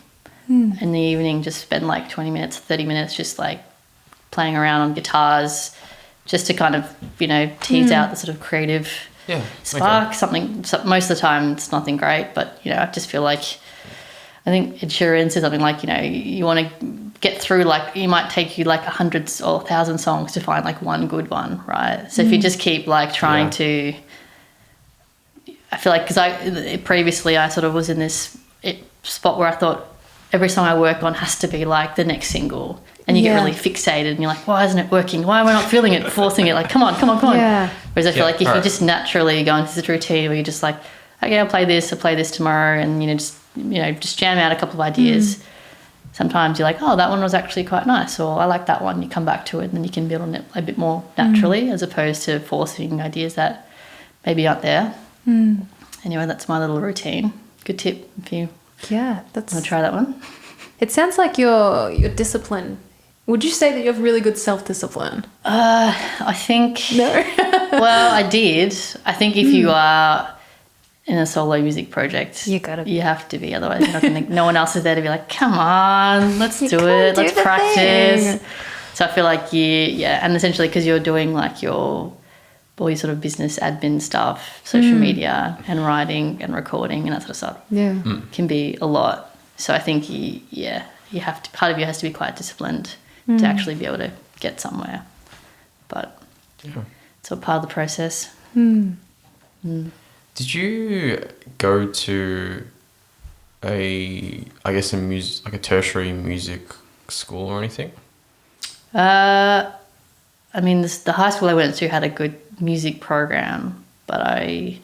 in the evening just spend like 20 minutes, 30 minutes just like playing around on guitars just to kind of, you know, tease out the sort of creative spark. Most of the time it's nothing great, but, you know, I just feel like, I think Ed Sheeran said something like, you know, you want to get through, like, it might take you like 100 or 1,000 songs to find like one good one, right? So if you just keep like trying to, I feel like, because previously I sort of was in this spot where I thought every song I work on has to be like the next single, and you get really fixated and you're like, why isn't it working? Why am I not feeling it? Forcing it, like, come on. Yeah. Whereas I feel like if you just naturally go into this routine where you're just like, okay, I'll play this tomorrow, and just jam out a couple of ideas. Sometimes you're like, oh, that one was actually quite nice, or I like that one. You come back to it and then you can build on it a bit more naturally, as opposed to forcing ideas that maybe aren't there. Anyway, that's my little routine. Good tip if you want to try that one. It sounds like you're disciplined. Would you say that you have really good self-discipline? I think... No? Well, I did. I think if you are in a solo music project, You have to be. Otherwise, you're not gonna, no one else is there to be like, come on, let's do it. Let's practice. Thing. So I feel like and essentially because you're doing like all your sort of business admin stuff, social media and writing and recording and that sort of stuff. Yeah. Can be a lot. So I think you have to, part of you has to be quite disciplined to actually be able to get somewhere. But it's all part of the process. Did you go to a tertiary music school or anything? I mean, the high school I went to had a good music program, but I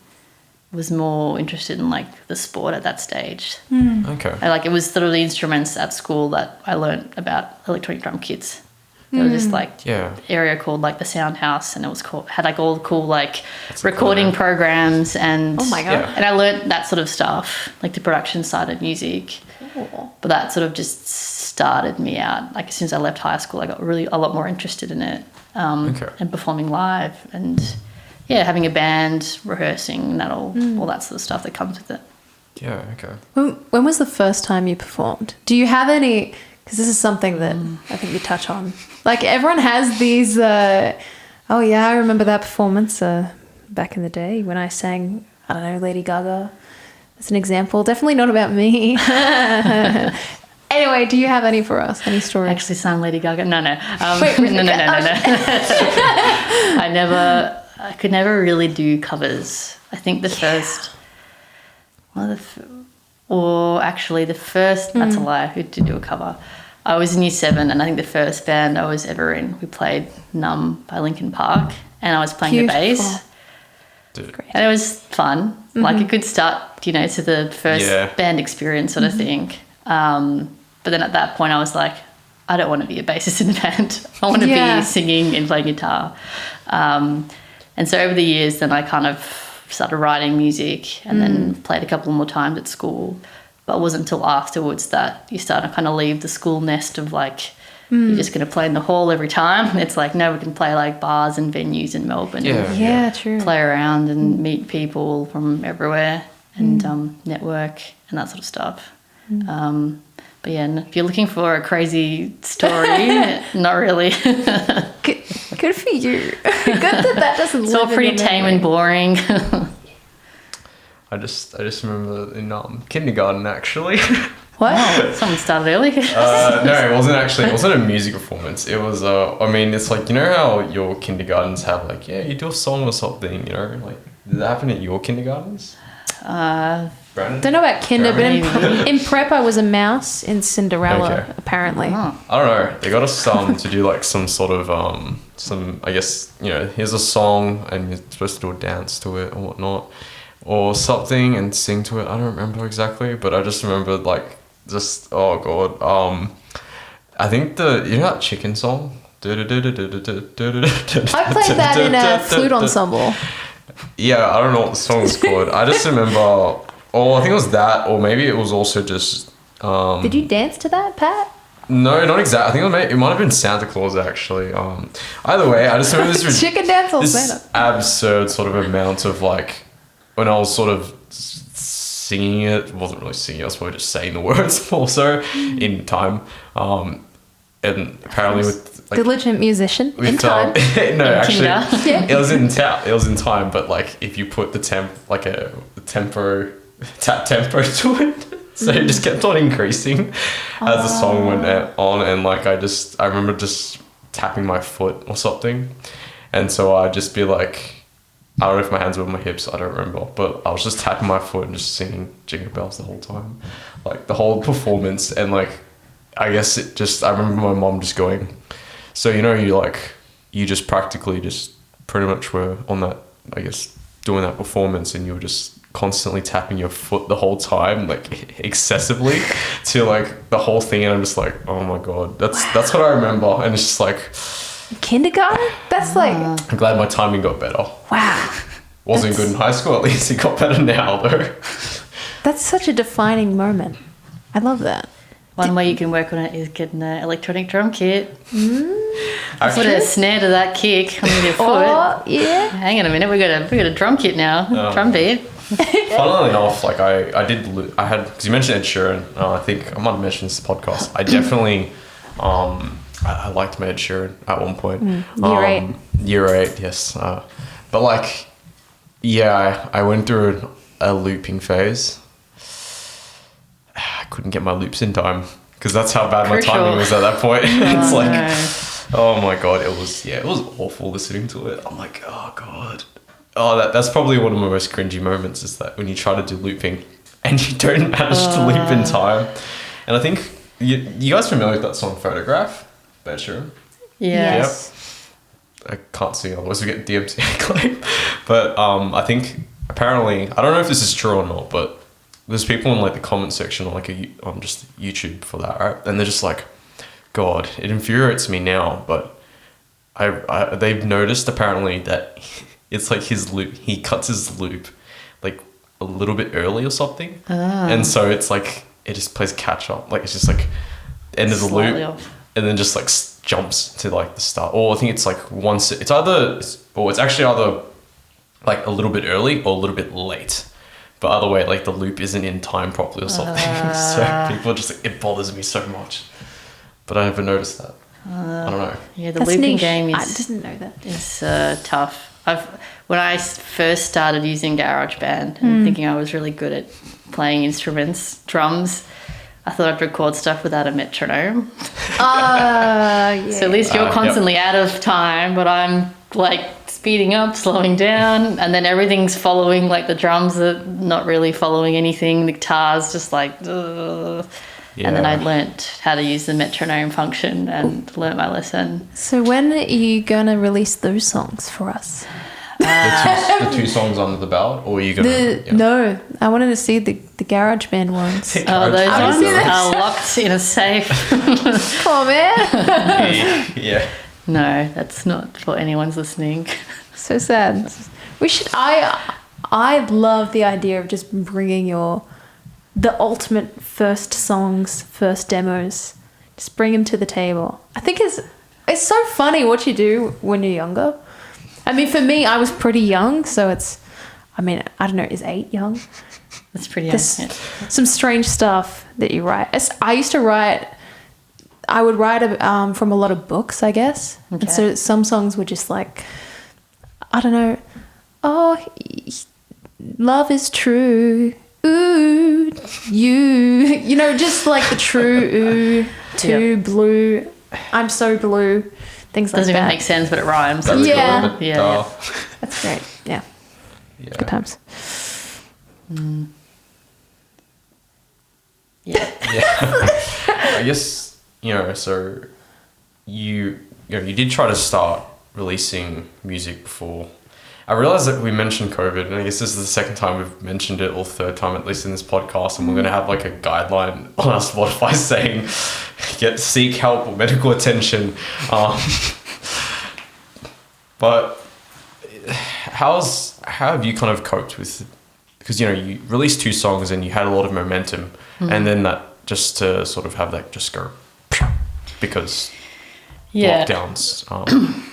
was more interested in like the sport at that stage. Okay. It was sort of the instruments at school that I learned about electronic drum kits. There was this like area called like the Sound House, and it was had like all the cool like recording programs, and oh my God. And I learned that sort of stuff, like the production side of music. Cool. But that sort of just started me out. Like as soon as I left high school, I got really a lot more interested in it, and performing live, and having a band, rehearsing, that all that sort of stuff that comes with it. Yeah. Okay. When was the first time you performed? Do you have any? Because this is something that I think you touch on. Like everyone has these. I remember that performance back in the day when I sang. I don't know, Lady Gaga. That's an example. Definitely not about me. Anyway, do you have any for us? Any stories? Actually, sang Lady Gaga. No. Wait, no. I could never really do covers. I think the first. The first, that's a lie, who did do a cover. I was in year 7, and I think the first band I was ever in, we played Numb by Linkin Park, and I was playing the bass. Dude. And it was fun. Like a good start, to the first band experience sort of thing. But then at that point I was like, I don't want to be a bassist in a band. I want to be singing and playing guitar. And so over the years then I kind of started writing music and then played a couple more times at school. But it wasn't until afterwards that you start to kind of leave the school nest of like, you're just going to play in the hall every time. It's like, no, we can play like bars and venues in Melbourne. Yeah, true. Play around and meet people from everywhere and network and that sort of stuff. But yeah, if you're looking for a crazy story, not really. Good for you. Good that doesn't. It's all pretty tame and boring. I just remember in kindergarten actually. What? Oh, someone started early. No, it wasn't actually. It wasn't a music performance. It was. It's like, you know how your kindergartens have like, you do a song or something. Like, did that happen at your kindergartens? Brandon? Don't know about kinder, but in prep I was a mouse in Cinderella, apparently. Oh. I don't know. They got us to do like some sort of here's a song and you're supposed to do a dance to it or whatnot, or something and sing to it. I don't remember exactly, but I just remember like oh god. I think that chicken song. I played that in a flute ensemble. Yeah, I don't know what the song was called. I just remember. Oh, I think it was that, or maybe it was also just Did you dance to that, Pat? No, not exactly. I think it might have been Santa Claus actually. Either way, I just remember this Chicken dance or this Santa? absurd sort of amount of like when I was sort of singing it. Wasn't really singing. I was probably just saying the words more so in time. And apparently with like, diligent musician in time. no, actually, Yeah. it was in time. But like if you put the tempo to it. So it just kept on increasing as the song went on, and like I remember just tapping my foot or something, and so I'd just be like, I don't know if my hands were on my hips, I don't remember, but I was just tapping my foot and just singing Jingle Bells the whole time, like the whole performance, and like I guess I remember my mom just going, so you just practically just pretty much were on that, I guess, doing that performance, and you were just constantly tapping your foot the whole time, like excessively to like the whole thing, and I'm just like, oh my god, that's what I remember, and it's just like Kindergarten? That's like, I'm glad my timing got better. wow. Wasn't good in high school, at least it got better now though. That's such a defining moment. I love that. One way you can work on it is getting an electronic drum kit. Actually, Put a snare to that kick on your foot. Oh, yeah. Hang on a minute, we got a drum kit now. Drum beat. funnily enough, like I had, because you mentioned Ed Sheeran, I think I might have mentioned this podcast. I definitely, I liked Ed Sheeran at one point. Year 8. Year 8, yes. But like, yeah, I went through a looping phase. I couldn't get my loops in time because that's how bad my timing was at that point. It's like, oh my god, it was awful listening to it. I'm like, oh god. Oh, that's probably one of my most cringy moments, is that when you try to do looping and you don't manage to loop in time. And I think you guys familiar with that song Photograph? Bet sure. Yeah. Yes. I can't sing otherwise we get DMCA claim. But I think apparently, I don't know if this is true or not, but there's people in like the comment section on on just YouTube for that, right? And they're just like, God, it infuriates me now, but they've noticed apparently that it's like his loop, he cuts his loop like a little bit early or something. And so it's like, it just plays catch up. Like it's just like end of the Slightly loop off. and then just like jumps to like the start. Or I think it's like it's actually either like a little bit early or a little bit late. But either way, like the loop isn't in time properly or something. So people are just like, it bothers me so much. But I never noticed that. I don't know. Yeah, the That's looping niche. game I didn't know that. is tough. When I first started using GarageBand and thinking I was really good at playing instruments, drums, I thought I'd record stuff without a metronome. Yeah. So at least you're constantly out of time, but I'm like speeding up, slowing down, and then everything's following, like the drums are not really following anything, the guitar's just like, ugh. Yeah. And then I learnt how to use the metronome function and learnt my lesson. So when are you going to release those songs for us? The two songs under the belt, or are you gonna? No, I wanted to see the GarageBand ones. Oh, those I wanna ones see this. are locked in a safe. Come on, man. Yeah. No, that's not for anyone's listening. So sad. We should. I love the idea of just bringing the ultimate first songs, first demos. Just bring them to the table. I think it's so funny what you do when you're younger. I mean, for me, I was pretty young, so I don't know, is 8 young? That's pretty There's young. some strange stuff that you write. I would write from a lot of books, I guess. Okay. And so some songs were just like, I don't know, love is true, ooh, you know, just like the true, ooh, too blue, I'm so blue, things like Doesn't that. even make sense, but it rhymes. That's Yeah. good, but, Yeah. That's great, yeah. Yeah. Good times. Yeah. I guess, so you did try to start releasing music before. I realized that we mentioned COVID, and I guess this is the second time we've mentioned it, or third time at least in this podcast, and we're going to have like a guideline on our Spotify saying, seek help or medical attention. But how have you kind of coped with, because you released 2 songs and you had a lot of momentum, and then that just to sort of have that just go because Yeah. lockdowns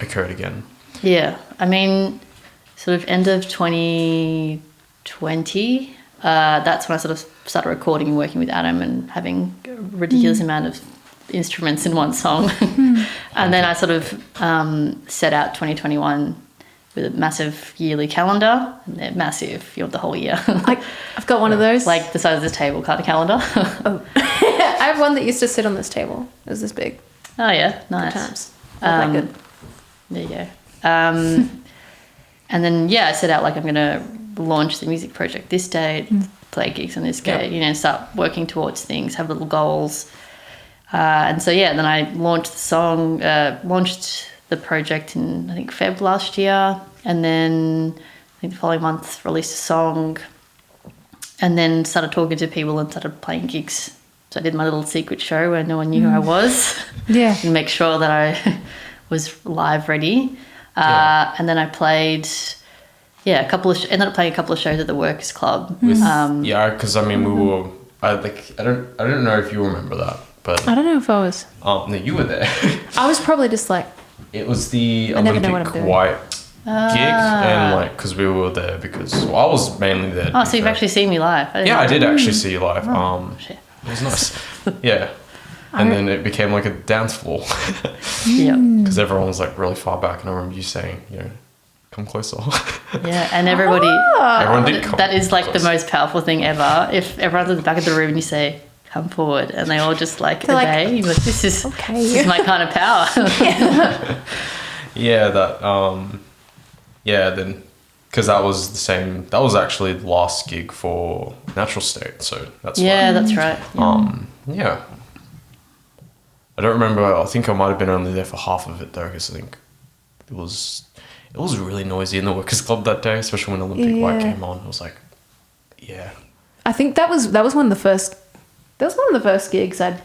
occurred again. Yeah, I mean, sort of end of 2020, that's when I sort of started recording and working with Adam and having a ridiculous amount of instruments in one song. And then I sort of set out 2021 with a massive yearly calendar. And they're massive, you want the whole year. I've got one of those. Like the size of this table kind of calendar. Oh. I have one that used to sit on this table. It was this big. Oh, yeah, nice. Good times. Not that good. There you go. And then, yeah, I set out like I'm going to launch the music project this date, play gigs on this date, you know, start working towards things, have little goals. And so, yeah, then I launched launched the project in, I think, Feb last year. And then I think the following month released a song and then started talking to people and started playing gigs. So I did my little secret show where no one knew who I was. Yeah. And make sure that I was live ready. And then I played, ended up playing a couple of shows at the Workers Club. Because I mean, I don't know if you remember that, but I don't know if I was. no, you were there. I was probably just like, It was the I never know what I'm Olympic doing. White gig, and like because we were there because I was mainly there. Oh, so you've actually seen me live? I did actually see you live. Shit. It was nice. Yeah. And then it became like a dance floor Yeah. because everyone was like really far back, and I remember you saying, you know, come closer. Yeah, and everybody, Everyone did come. that is like the close. most powerful thing ever. If everyone's at the back of the room and you say, come forward, and they all just like They're like, obey, you're like, this is my kind of power. Then because that was the same. That was actually the last gig for Natural State, so that's Yeah, why. that's right. Yeah. I don't remember. I think I might have been only there for half of it though, because I think it was really noisy in the Workers Club that day, especially when Olympic White came on. It was like, yeah. I think that was one of the first. That was one of the first gigs I'd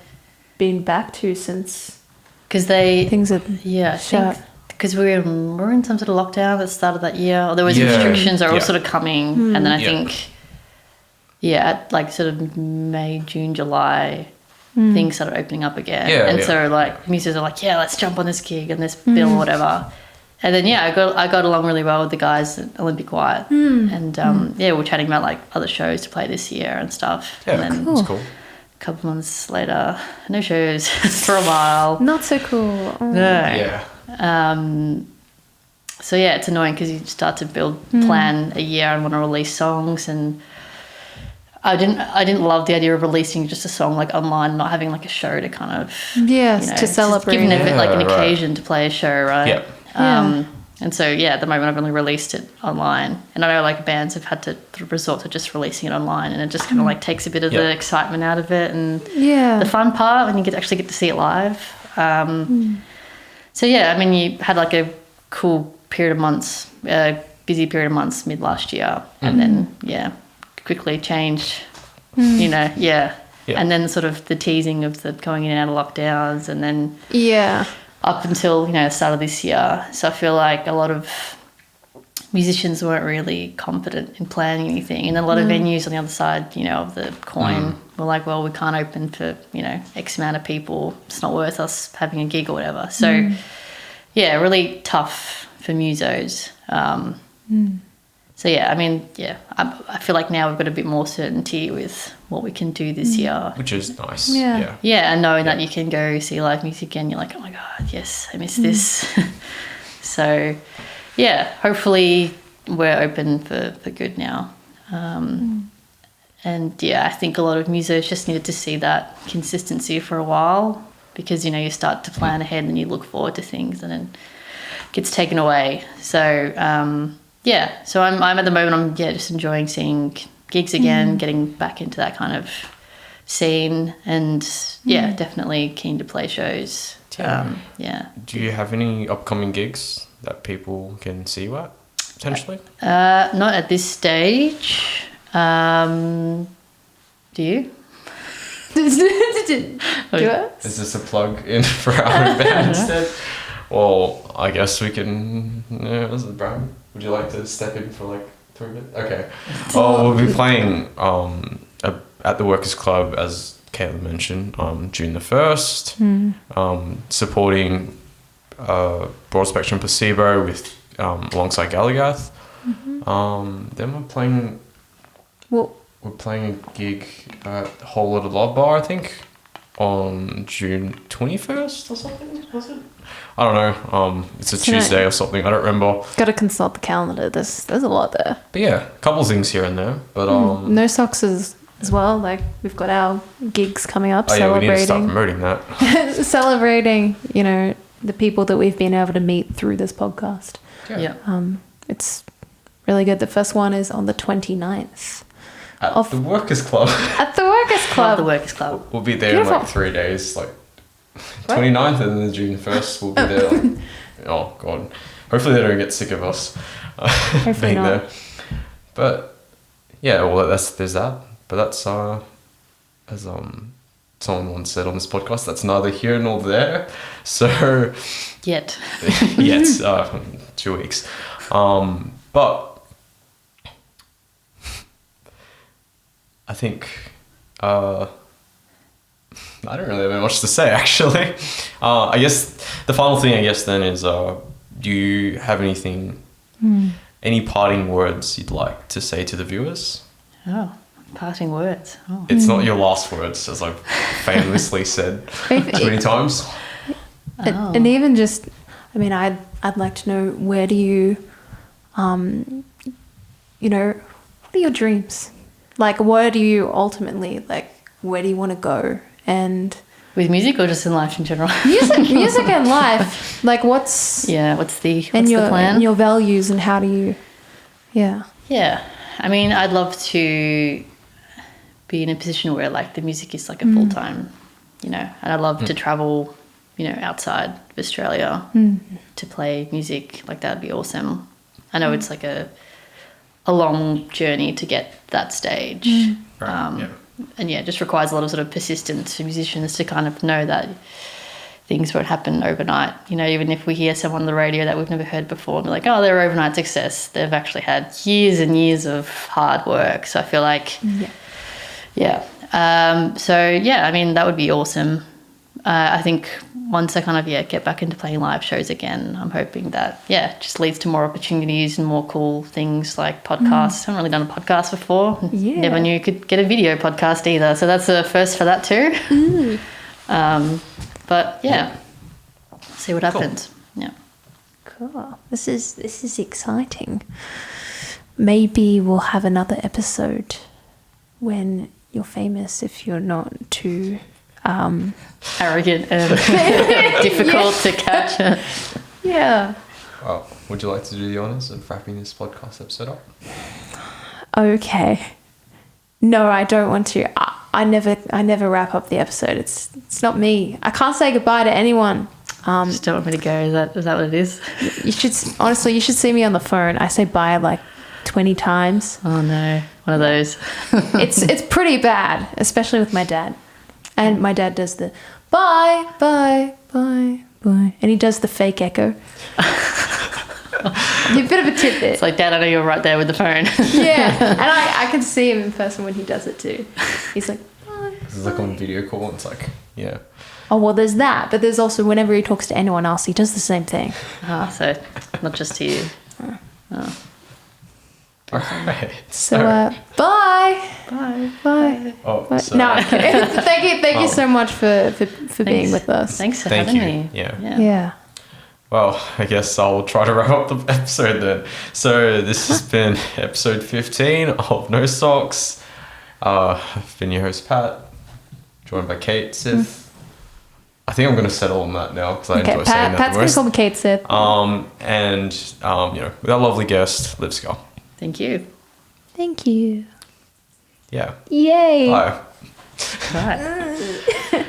been back to since Because they, things had I shut. think because we were in some sort of lockdown that started that year, or there was Yeah. restrictions are all Yeah. sort of coming, and then I Yeah. think, at like sort of May, June, July, things started opening up again, and so like musicians are like, let's jump on this gig and this bill or whatever, and then I got along really well with the guys at Olympic White, and we were chatting about like other shows to play this year and stuff, Yeah, and then that's cool. a couple months later, no shows for a while. Not so cool. Oh. No. Yeah. So it's annoying because you start to plan a year and want to release songs, and I didn't love the idea of releasing just a song like online, not having like a show to kind of To celebrate. giving it like an Yeah, right. occasion to play a show, right? Yeah. And so at the moment I've only released it online, and I know like bands have had to resort to just releasing it online, and it just kind of like takes a bit of the excitement out of it and the fun part when you actually get to see it live. So I mean, you had like a cool period of months, busy period of months mid last year, and then quickly changed. And then sort of the teasing of the going in and out of lockdowns, and then up until the start of this year. So I feel like a lot of musicians weren't really confident in planning anything, and a lot of venues on the other side, of the coin were like, well, we can't open for X amount of people. It's not worth us having a gig or whatever. So really tough for musos. So I mean, I feel like now we've got a bit more certainty with what we can do this year. Which is nice. Yeah. And knowing that you can go see live music again, you're like, oh my God, yes, I miss this. So hopefully we're open for good now. And I think a lot of musos just needed to see that consistency for a while, because you start to plan ahead and you look forward to things, and then it gets taken away. So so I'm at the moment, I'm just enjoying seeing gigs again, getting back into that kind of scene, and definitely keen to play shows. Do you have any upcoming gigs that people can see you at, potentially? Not at this stage. Do you? Is this a plug in for our band instead? Well, I guess we can. Brian, would you like to step in for like 3 minutes? Okay. We'll be playing at the Workers Club as Caitlyn mentioned, June the 1st, supporting Broad Spectrum Placebo with alongside Galagath. Then we're playing a gig at Whole Lotta Love Bar, I think, on June 21st or something, was it? I don't know. It's a Tuesday or something. I don't remember. Got to consult the calendar. There's a lot there. But yeah, a couple things here and there. But No Socks as well. Like, we've got our gigs coming up. Oh yeah, we need to start promoting that. Celebrating, the people that we've been able to meet through this podcast. Yeah. It's really good. The first one is on the 29th. At the Workers Club. At the Workers Club. Love the Workers Club. We'll be there in Beautiful. like 3 days, like 29th and then June 1st. We'll be there. Like, oh God. Hopefully they don't get sick of us Hopefully being not. there. But yeah, well, there's that. But that's as someone once said on this podcast, that's neither here nor there. So Yet. yes, 2 weeks. But I think I don't really have much to say actually. I guess the final thing then is do you have anything, any parting words you'd like to say to the viewers? Oh, parting words. Oh. It's not your last words, as I've famously said too many times. And even just, I'd like to know, where do you, what are your dreams? Like, where do you ultimately, where do you want to go? And With music or just in life in general? music and life. Like, what's the your plan? And your values, and how do you, Yeah. I'd love to be in a position where the music is a full time, and I'd love to travel, outside of Australia to play music. That'd be awesome. I know it's a long journey to get that stage. And it just requires a lot of sort of persistence for musicians to kind of know that things won't happen overnight. Even if we hear someone on the radio that we've never heard before and we're like, oh, they're overnight success, they've actually had years and years of hard work. So I feel like, that would be awesome. I think once I kind of, get back into playing live shows again, I'm hoping that, it just leads to more opportunities and more cool things like podcasts. I haven't really done a podcast before. Yeah. Never knew you could get a video podcast either. So that's the first for that too. But see what happens. Yeah. Cool. This is exciting. Maybe we'll have another episode when you're famous, if you're not too arrogant and difficult to catch. Yeah. Well, would you like to do the honours of wrapping this podcast episode up? Okay. No, I don't want to. I never wrap up the episode. It's not me. I can't say goodbye to anyone. Just don't want me to go. Is that what it is? You should see me on the phone. I say bye 20 times. Oh no, one of those. It's pretty bad, especially with my dad. And my dad does the bye, bye, bye, bye. And he does the fake echo. A bit of a tidbit. It's like, Dad, I know you're right there with the phone. Yeah. And I can see him in person when he does it too. He's like, bye. It's on video call and it's yeah. Oh, well, there's that. But there's also whenever he talks to anyone else, he does the same thing. So not just to you. Oh. All right. So, bye. Bye. Bye. Oh, Bye. so, No, I'm kidding. Thank you so much for being with us. Thanks for Thank having you. me. Yeah. Yeah. Well, I guess I'll try to wrap up the episode then. So this has been episode 15 of No Socks. I've been your host, Pat, joined by Kate, Sith. I think I'm going to settle on that now because I enjoy saying that Pat's the most. going to call me Kate, Sith. And with our lovely guest, LIVSKA. Thank you. Thank you. Yeah. Yay. Bye. Right.